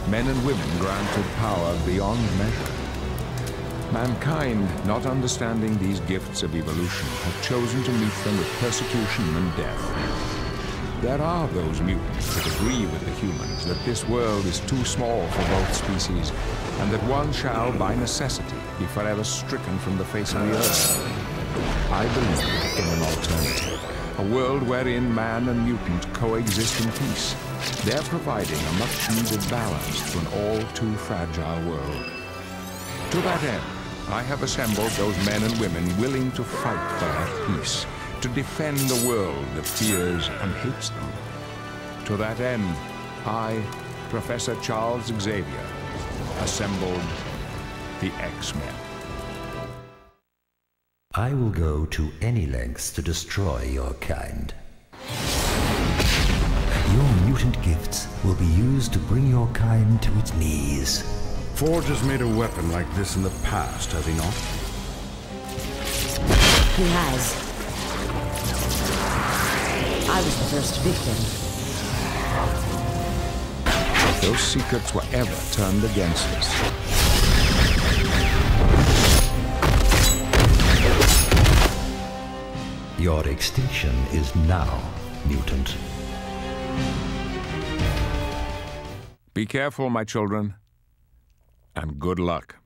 Men and women granted power beyond measure. Mankind, not understanding these gifts of evolution, have chosen to meet them with persecution and death. There are those mutants that agree with the humans that this world is too small for both species, and that one shall, by necessity, be forever stricken from the face of the earth. I believe in an alternative, a world wherein man and mutant coexist in peace, there providing a much-needed balance to an all-too-fragile world. To that end, I have assembled those men and women willing to fight for that peace, to defend the world that fears and hates them. To that end, I, Professor Charles Xavier, assembled the X-Men. I will go to any lengths to destroy your kind. Your mutant gifts will be used to bring your kind to its knees. Forge has made a weapon like this in the past, has he not? He has. I was the first victim. If those secrets were ever turned against us, your extinction is now, mutant. be careful, my children. And good luck.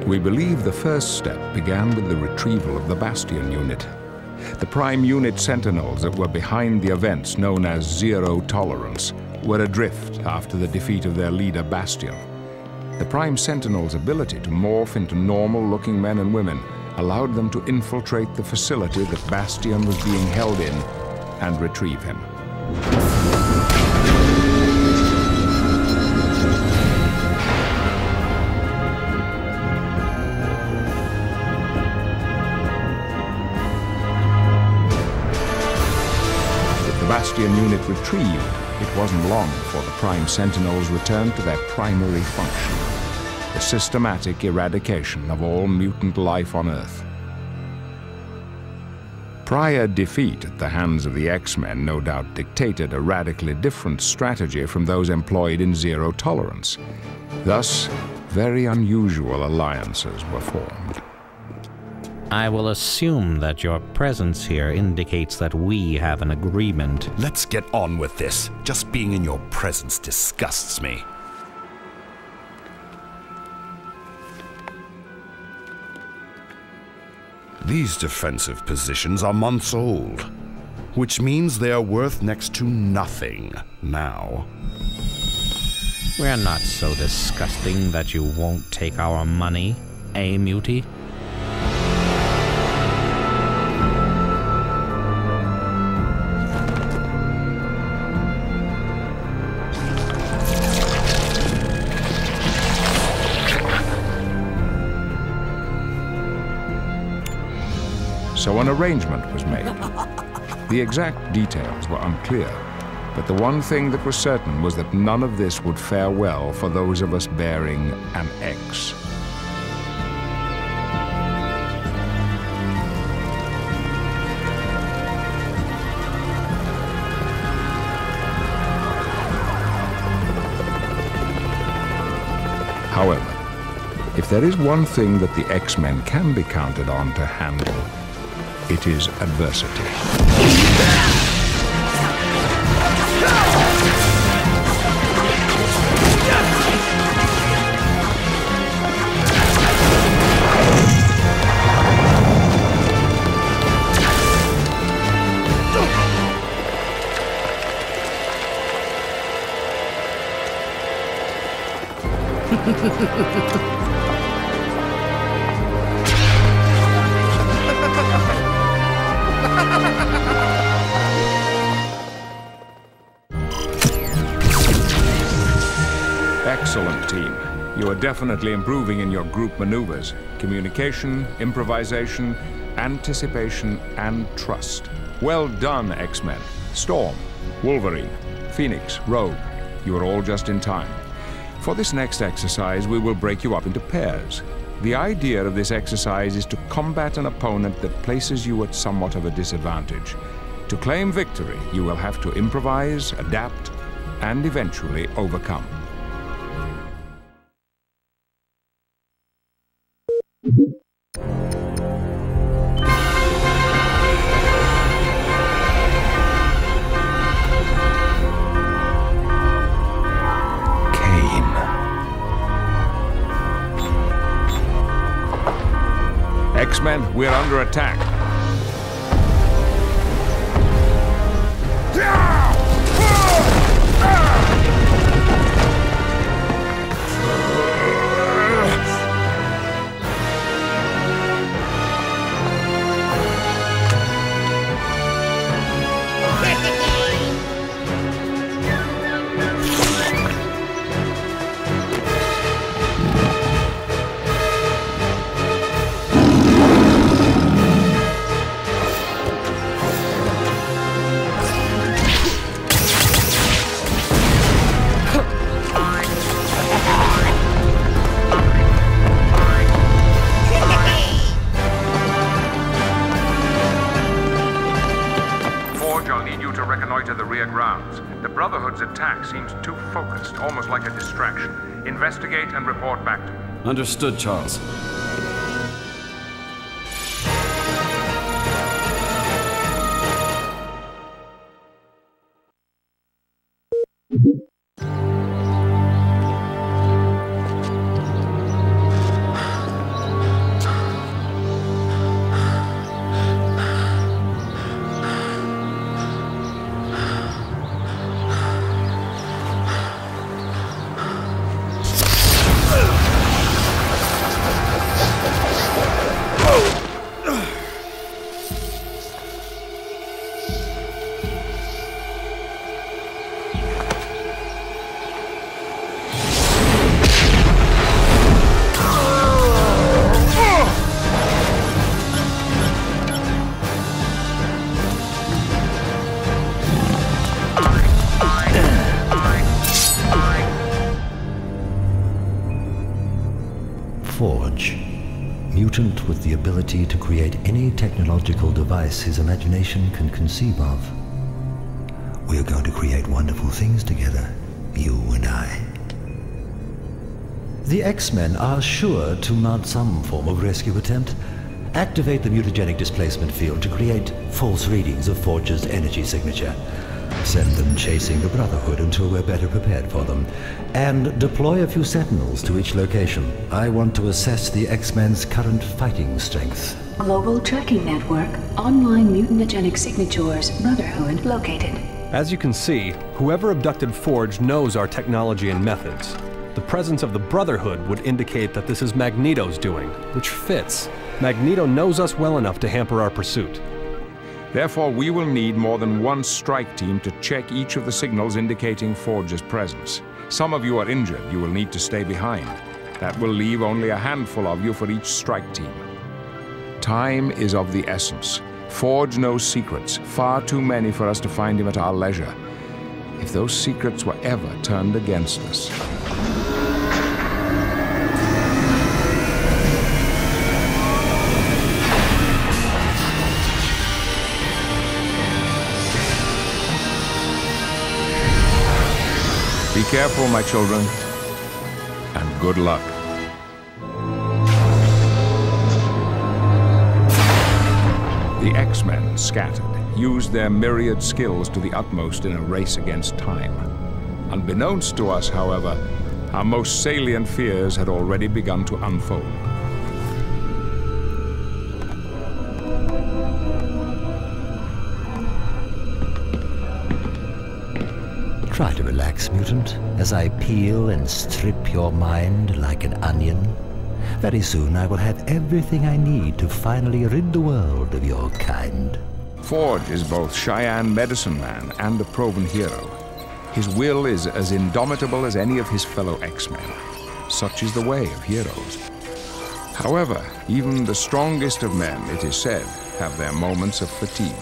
We believe the first step began with the retrieval of the Bastion unit. The prime unit sentinels that were behind the events known as Zero Tolerance were adrift after the defeat of their leader Bastion. The prime sentinels' ability to morph into normal-looking men and women allowed them to infiltrate the facility that Bastion was being held in and retrieve him. Bastion unit retrieved, it wasn't long before the Prime Sentinels returned to their primary function, the systematic eradication of all mutant life on Earth. Prior defeat at the hands of the X-Men no doubt dictated a radically different strategy from those employed in Zero Tolerance. Thus, very unusual alliances were formed. I will assume that your presence here indicates that we have an agreement. Let's get on with this. Just being in your presence disgusts me. These defensive positions are months old, which means they are worth next to nothing now. We're not so disgusting that you won't take our money, eh, Mutie? So an arrangement was made. The exact details were unclear, but the one thing that was certain was that none of this would fare well for those of us bearing an X. However, if there is one thing that the X-Men can be counted on to handle, it is adversity. Excellent, team. You are definitely improving in your group maneuvers, communication, improvisation, anticipation, and trust. Well done, X-Men. Storm, Wolverine, Phoenix, Rogue. You are all just in time. For this next exercise, we will break you up into pairs. The idea of this exercise is to combat an opponent that places you at somewhat of a disadvantage. To claim victory, you will have to improvise, adapt, and eventually overcome. X-Men, we're under attack. The Brotherhood's attack seems too focused, almost like a distraction. Investigate and report back to me. Understood, Charles. Forge. Mutant with the ability to create any technological device his imagination can conceive of. We are going to create wonderful things together, you and I. The X-Men are sure to mount some form of rescue attempt. Activate the mutagenic displacement field to create false readings of Forge's energy signature. Send them chasing the Brotherhood until we're better prepared for them. And deploy a few sentinels to each location. I want to assess the X-Men's current fighting strength. Global tracking network, online mutagenic signatures, Brotherhood located. As you can see, whoever abducted Forge knows our technology and methods. The presence of the Brotherhood would indicate that this is Magneto's doing, which fits. Magneto knows us well enough to hamper our pursuit. Therefore, we will need more than one strike team to check each of the signals indicating Forge's presence. Some of you are injured. You will need to stay behind. That will leave only a handful of you for each strike team. Time is of the essence. Forge knows secrets, far too many for us to find him at our leisure. If those secrets were ever turned against us. Be careful, my children, and good luck. The X-Men, scattered, used their myriad skills to the utmost in a race against time. Unbeknownst to us, however, our most salient fears had already begun to unfold. Try to relax, mutant, as I peel and strip your mind like an onion. Very soon I will have everything I need to finally rid the world of your kind. Forge is both Cheyenne medicine man and a proven hero. His will is as indomitable as any of his fellow X-Men. Such is the way of heroes. However, even the strongest of men, it is said, have their moments of fatigue.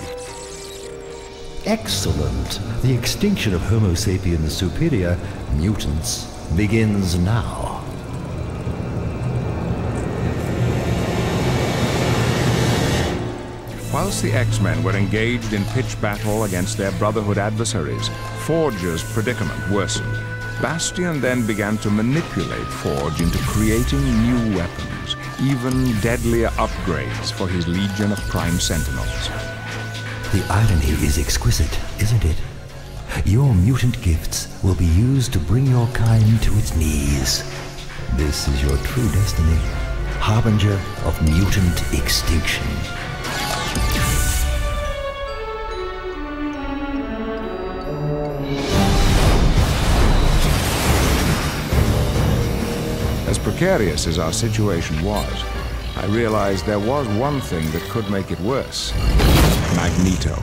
Excellent. The extinction of Homo sapiens superior mutants begins now. Whilst the X-Men were engaged in pitched battle against their Brotherhood adversaries, Forge's predicament worsened. Bastion then began to manipulate Forge into creating new weapons, even deadlier upgrades for his legion of Prime Sentinels. The irony is exquisite, isn't it? Your mutant gifts will be used to bring your kind to its knees. This is your true destiny, harbinger of mutant extinction. As precarious as our situation was, I realized there was one thing that could make it worse: Magneto.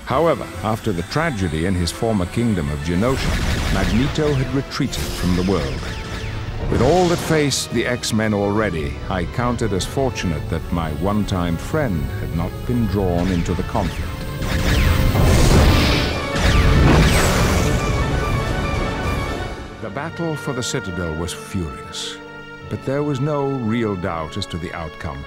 However, after the tragedy in his former kingdom of Genosha, Magneto had retreated from the world. With all that faced the X-Men already, I counted as fortunate that my one-time friend had not been drawn into the conflict. The battle for the Citadel was furious, but there was no real doubt as to the outcome.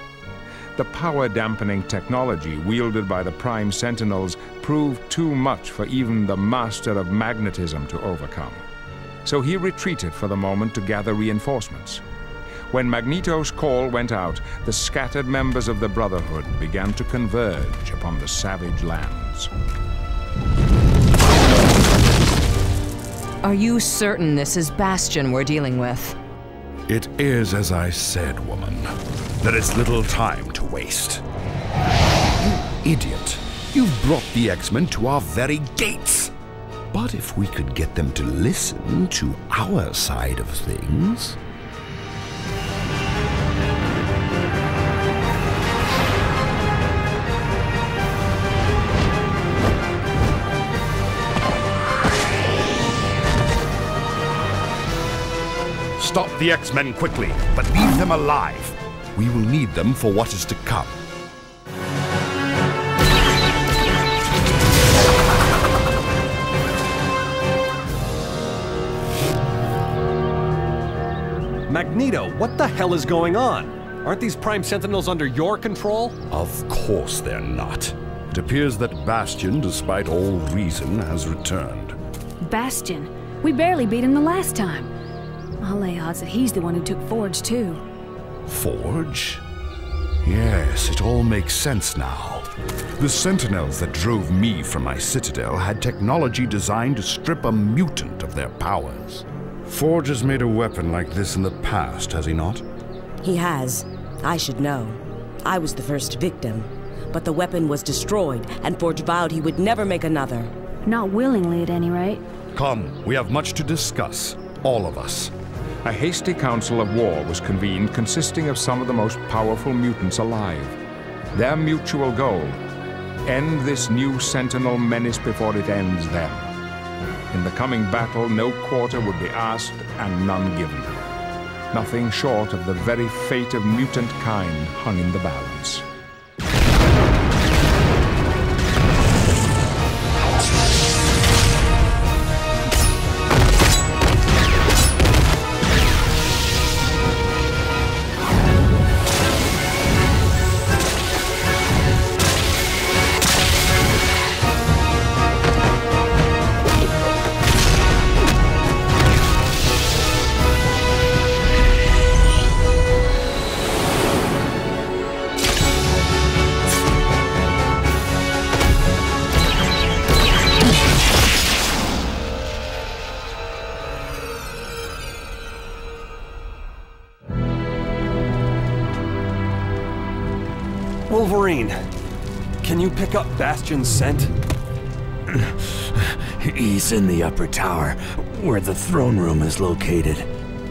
The power-dampening technology wielded by the Prime Sentinels proved too much for even the master of magnetism to overcome. So he retreated for the moment to gather reinforcements. When Magneto's call went out, the scattered members of the Brotherhood began to converge upon the savage lands. Are you certain this is Bastion we're dealing with? It is as I said, woman. There is little time to waste. You idiot! You've brought the X-Men to our very gates! But if we could get them to listen to our side of things... Stop the X-Men quickly, but leave them alive. We will need them for what is to come. Magneto, what the hell is going on? Aren't these Prime Sentinels under your control? Of course they're not. It appears that Bastion, despite all reason, has returned. Bastion? We barely beat him the last time. I'll lay odds that he's the one who took Forge, too. Forge? Yes, it all makes sense now. The Sentinels that drove me from my citadel had technology designed to strip a mutant of their powers. Forge has made a weapon like this in the past, has he not? He has. I should know. I was the first victim. But the weapon was destroyed, and Forge vowed he would never make another. Not willingly, at any rate. Come, we have much to discuss. All of us. A hasty council of war was convened, consisting of some of the most powerful mutants alive. Their mutual goal: end this new Sentinel menace before it ends them. In the coming battle, no quarter would be asked and none given. Nothing short of the very fate of mutant kind hung in the balance. Wolverine, can you pick up Bastion's scent? He's in the upper tower, where the throne room is located.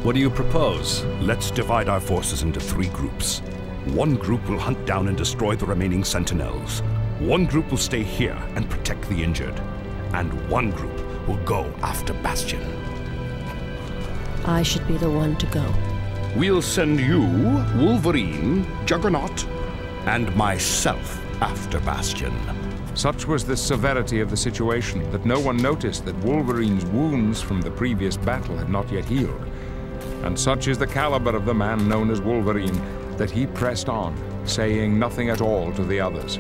What do you propose? Let's divide our forces into 3 groups. One group will hunt down and destroy the remaining Sentinels. One group will stay here and protect the injured. And one group will go after Bastion. I should be the one to go. we'll send you, Wolverine, Juggernaut, and myself after Bastion. Such was the severity of the situation that no one noticed that Wolverine's wounds from the previous battle had not yet healed. And such is the caliber of the man known as Wolverine that he pressed on, saying nothing at all to the others.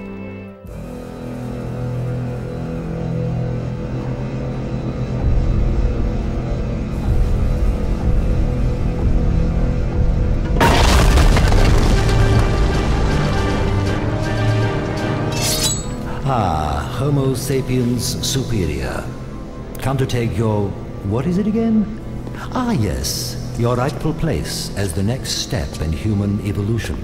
Ah, Homo sapiens superior. Come to take your... what is it again? Ah, yes, your rightful place as the next step in human evolution.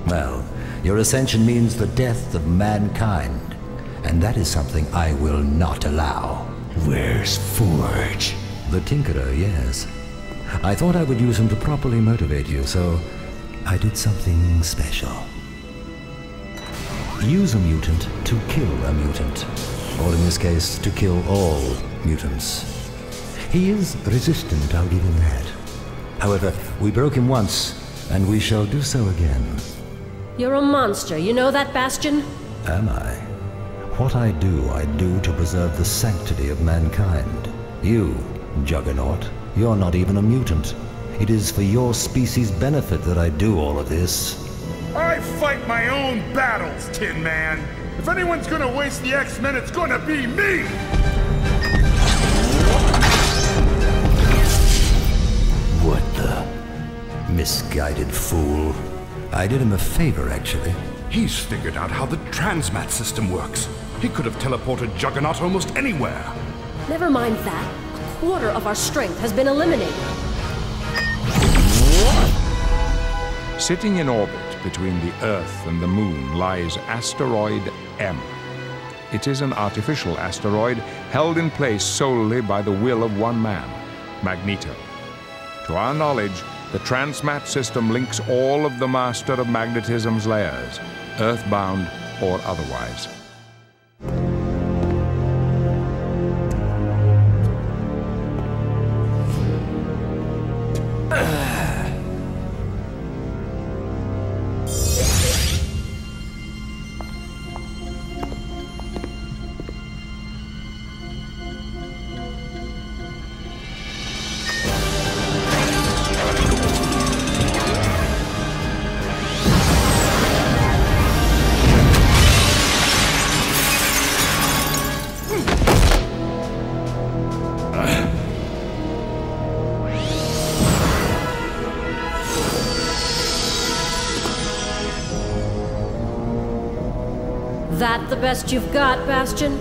Well, your ascension means the death of mankind, and that is something I will not allow. Where's Forge? The Tinkerer, yes. I thought I would use him to properly motivate you, so I did something special. Use a mutant to kill a mutant, or in this case, to kill all mutants. He is resistant, I'll give him that. However, we broke him once, and we shall do so again. You're a monster, you know that, Bastion? Am I? What I do to preserve the sanctity of mankind. You, Juggernaut, you're not even a mutant. It is for your species' benefit that I do all of this. I fight my own battles, Tin Man. If anyone's gonna waste the X-Men, it's gonna be me! What the... misguided fool. I did him a favor, actually. He's figured out how the transmat system works. He could have teleported Juggernaut almost anywhere. Never mind that. A quarter of our strength has been eliminated. Sitting in orbit between the Earth and the Moon lies asteroid M. It is an artificial asteroid held in place solely by the will of one man, Magneto. To our knowledge, the transmat system links all of the Master of Magnetism's layers, earthbound or otherwise. That the best you've got, Bastion?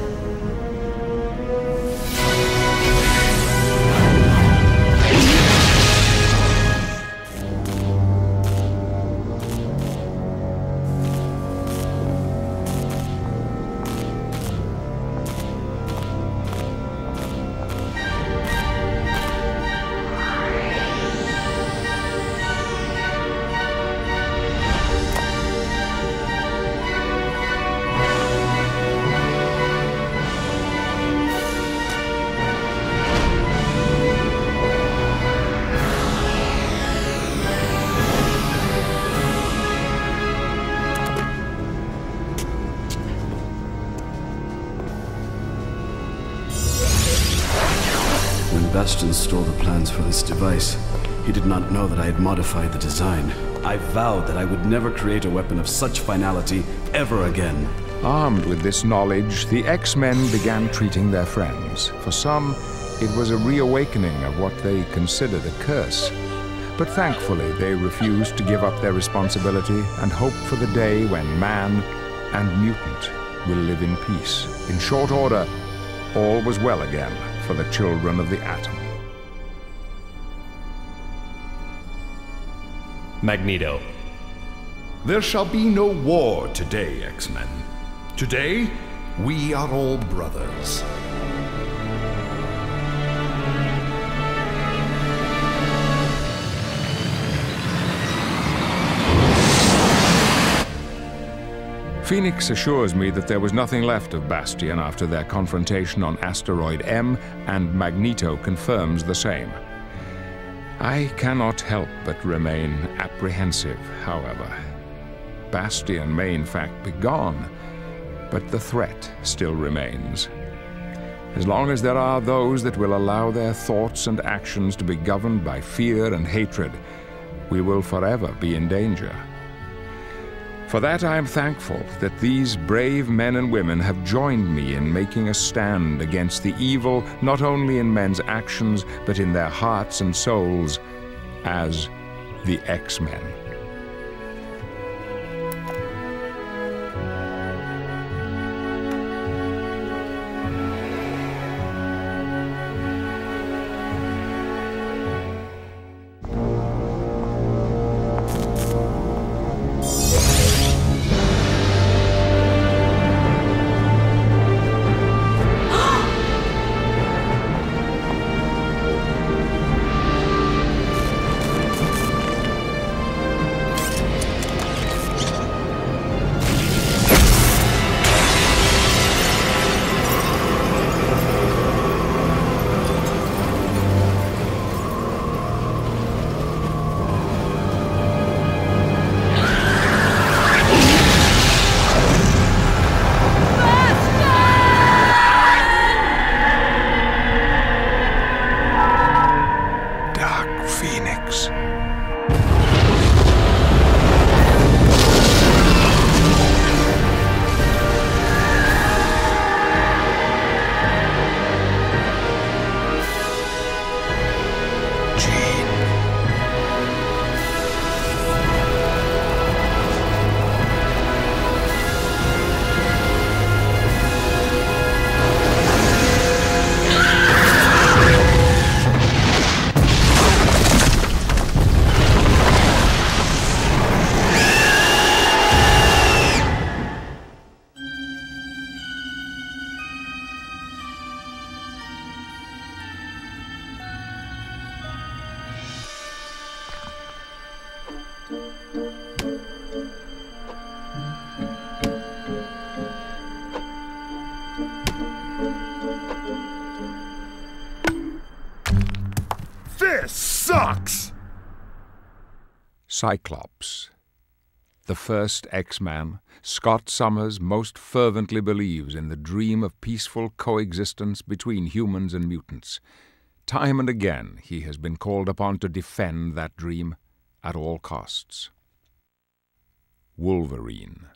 Bastion stole the plans for this device. He did not know that I had modified the design. I vowed that I would never create a weapon of such finality ever again. Armed with this knowledge, the X-Men began treating their friends. For some, it was a reawakening of what they considered a curse. But thankfully, they refused to give up their responsibility and hope for the day when man and mutant will live in peace. In short order, all was well again for the children of the atom. Magneto. There shall be no war today, X-Men. Today, we are all brothers. Phoenix assures me that there was nothing left of Bastion after their confrontation on asteroid M, and Magneto confirms the same. I cannot help but remain apprehensive, however. Bastion may in fact be gone, but the threat still remains. As long as there are those that will allow their thoughts and actions to be governed by fear and hatred, we will forever be in danger. For that I am thankful that these brave men and women have joined me in making a stand against the evil not only in men's actions but in their hearts and souls as the X-Men. This sucks! Cyclops. The first X-Man, Scott Summers most fervently believes in the dream of peaceful coexistence between humans and mutants. Time and again he has been called upon to defend that dream at all costs. Wolverine.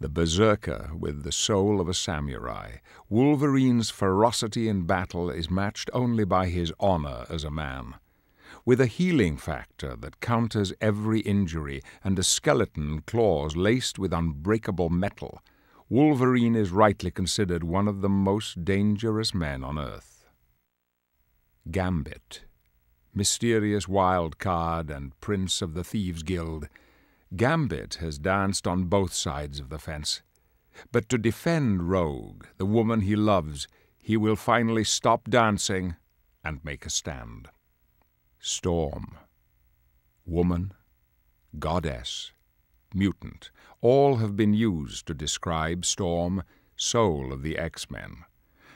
The berserker with the soul of a samurai, Wolverine's ferocity in battle is matched only by his honor as a man. With a healing factor that counters every injury and a skeleton claws laced with unbreakable metal, Wolverine is rightly considered one of the most dangerous men on Earth. Gambit. Mysterious wild card and prince of the Thieves' Guild, Gambit has danced on both sides of the fence. But to defend Rogue, the woman he loves, he will finally stop dancing and make a stand. Storm. Woman, goddess, mutant, all have been used to describe Storm, soul of the X-Men.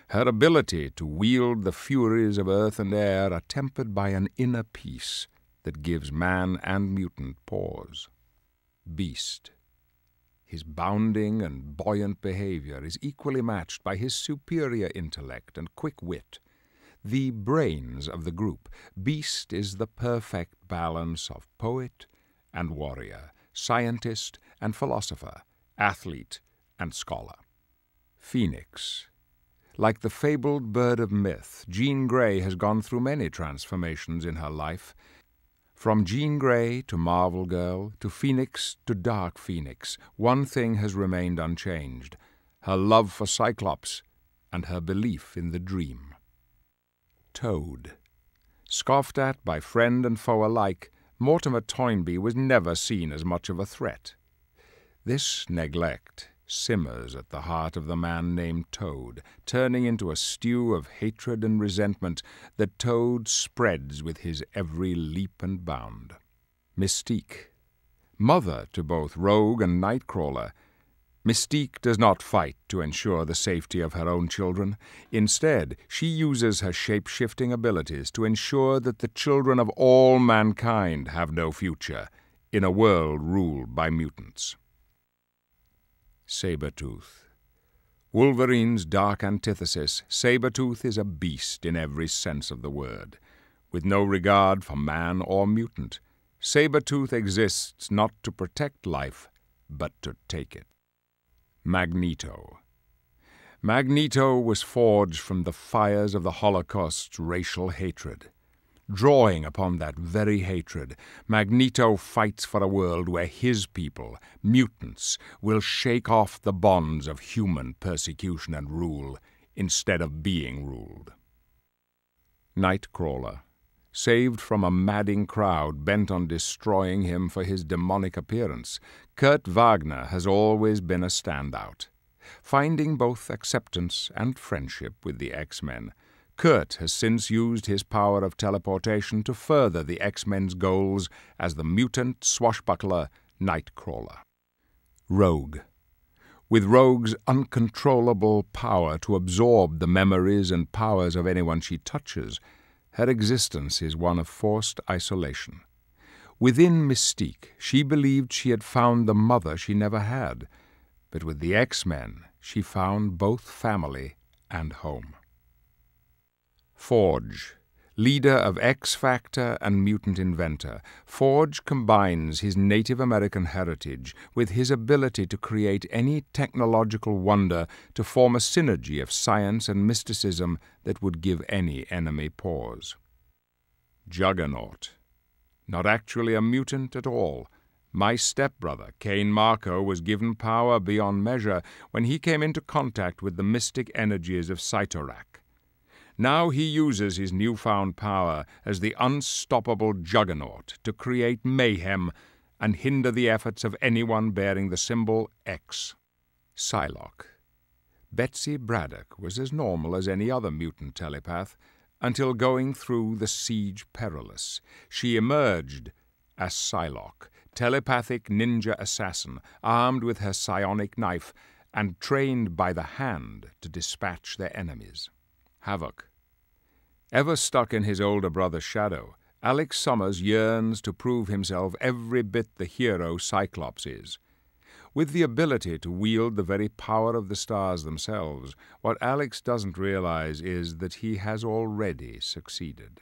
Her ability to wield the furies of earth and air are tempered by an inner peace that gives man and mutant pause. Beast. His bounding and buoyant behavior is equally matched by his superior intellect and quick wit. The brains of the group, Beast is the perfect balance of poet and warrior, scientist and philosopher, athlete and scholar. Phoenix. Like the fabled bird of myth, Jean Grey has gone through many transformations in her life. From Jean Grey to Marvel Girl, to Phoenix to Dark Phoenix, one thing has remained unchanged: her love for Cyclops and her belief in the dream. Toad. Scoffed at by friend and foe alike, Mortimer Toynbee was never seen as much of a threat. This neglect simmers at the heart of the man named Toad, turning into a stew of hatred and resentment that Toad spreads with his every leap and bound. Mystique. Mother to both Rogue and Nightcrawler, Mystique does not fight to ensure the safety of her own children. Instead, she uses her shape-shifting abilities to ensure that the children of all mankind have no future in a world ruled by mutants. Sabretooth. Wolverine's dark antithesis, Sabretooth is a beast in every sense of the word. With no regard for man or mutant, Sabretooth exists not to protect life, but to take it. Magneto. Magneto was forged from the fires of the Holocaust's racial hatred. Drawing upon that very hatred, Magneto fights for a world where his people, mutants, will shake off the bonds of human persecution and rule instead of being ruled. Nightcrawler. Saved from a madding crowd bent on destroying him for his demonic appearance, Kurt Wagner has always been a standout. Finding both acceptance and friendship with the X-Men, Kurt has since used his power of teleportation to further the X-Men's goals as the mutant swashbuckler Nightcrawler. Rogue. With Rogue's uncontrollable power to absorb the memories and powers of anyone she touches, her existence is one of forced isolation. Within Mystique, she believed she had found the mother she never had, but with the X-Men, she found both family and home. Forge. Leader of X-Factor and mutant inventor, Forge combines his Native American heritage with his ability to create any technological wonder to form a synergy of science and mysticism that would give any enemy pause. Juggernaut. Not actually a mutant at all. My stepbrother, Cain Marco, was given power beyond measure when he came into contact with the mystic energies of Cytorak. Now he uses his newfound power as the unstoppable Juggernaut to create mayhem and hinder the efforts of anyone bearing the symbol X. Psylocke. Betsy Braddock was as normal as any other mutant telepath until going through the Siege Perilous. She emerged as Psylocke, telepathic ninja assassin, armed with her psionic knife and trained by the hand to dispatch their enemies. Havoc. Ever stuck in his older brother's shadow, Alex Summers yearns to prove himself every bit the hero Cyclops is. With the ability to wield the very power of the stars themselves, what Alex doesn't realize is that he has already succeeded.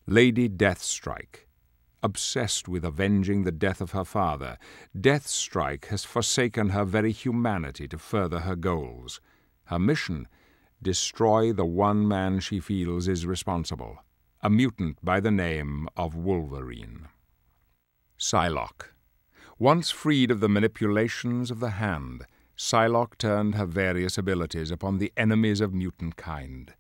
Lady Deathstrike. Obsessed with avenging the death of her father, Deathstrike has forsaken her very humanity to further her goals. Her mission: destroy the one man she feels is responsible, a mutant by the name of Wolverine. Psylocke. Once freed of the manipulations of the hand, Psylocke turned her various abilities upon the enemies of mutant kind.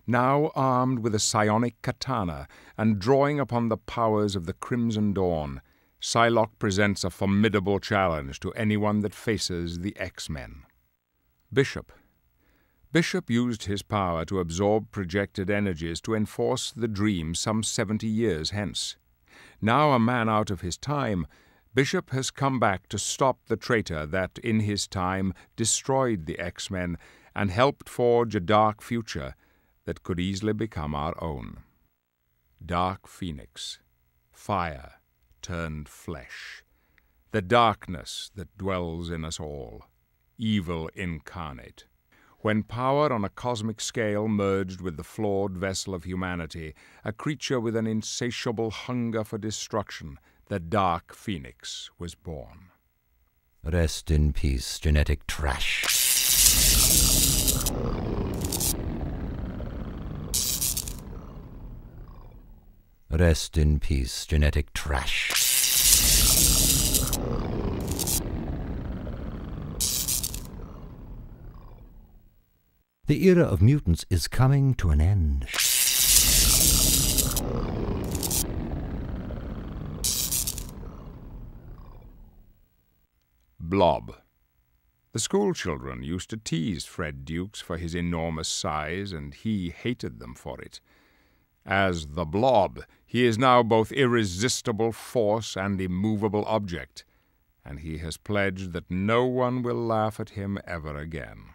Now armed with a psionic katana and drawing upon the powers of the Crimson Dawn, Psylocke presents a formidable challenge to anyone that faces the X-Men. Bishop. Bishop used his power to absorb projected energies to enforce the dream some 70 years hence. Now a man out of his time, Bishop has come back to stop the traitor that, in his time, destroyed the X-Men and helped forge a dark future that could easily become our own. Dark Phoenix. Fire turned flesh. The darkness that dwells in us all. Evil incarnate. When power on a cosmic scale merged with the flawed vessel of humanity, a creature with an insatiable hunger for destruction, the Dark Phoenix was born. Rest in peace, genetic trash. Rest in peace, genetic trash. The era of mutants is coming to an end. Blob. The school children used to tease Fred Dukes for his enormous size, and he hated them for it. As the Blob, he is now both irresistible force and immovable object, and he has pledged that no one will laugh at him ever again.